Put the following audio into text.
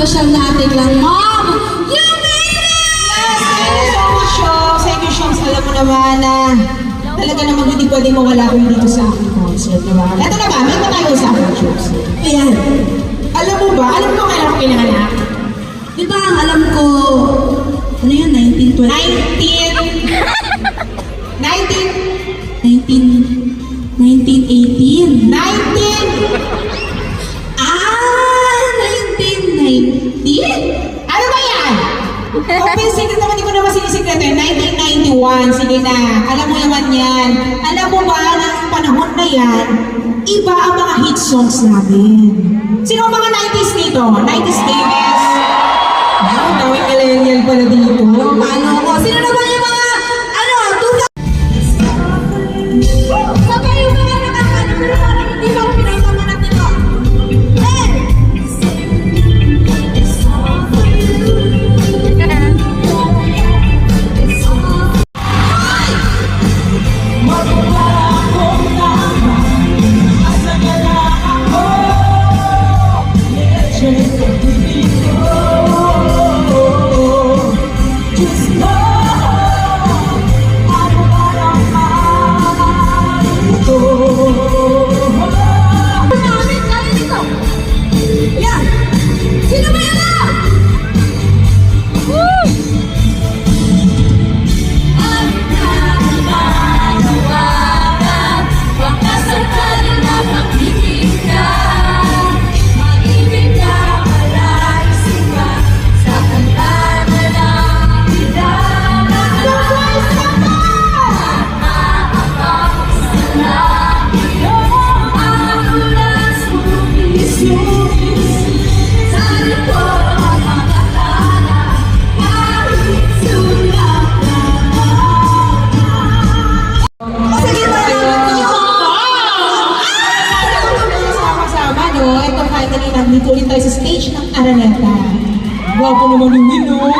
special natin lang, Mom! You made it! Yes, thank you so much, Shoms. Thank you, Shoms. Alam mo naman na talaga namang hindi pwede mawala ko dito sa aking concert, diba? Ito naman, may matayo sa akin, Shoms. Ayan. Alam mo ba kailan ko pinanganak? Di ba, alam ko, ano yun, 1918? 1918? 1990? Ano ba yan? Open secret naman, hindi ko naman sinisikreto yun. 1991, sige na. Alam mo naman yan. Alam mo ba na yung panahon na yan, iba ang mga hit songs natin. Sino ang mga 90s dito? 90s babies? Wow, nawing millennial pala dito. Paano ko? Sino naman yung mga, ano, 2000? Sabay yung mga nakakano, pero parang hindi ba ako pinapanganak nito? Nandito ulit tayo sa stage ng Araneta. Gwapo naman yung win, no?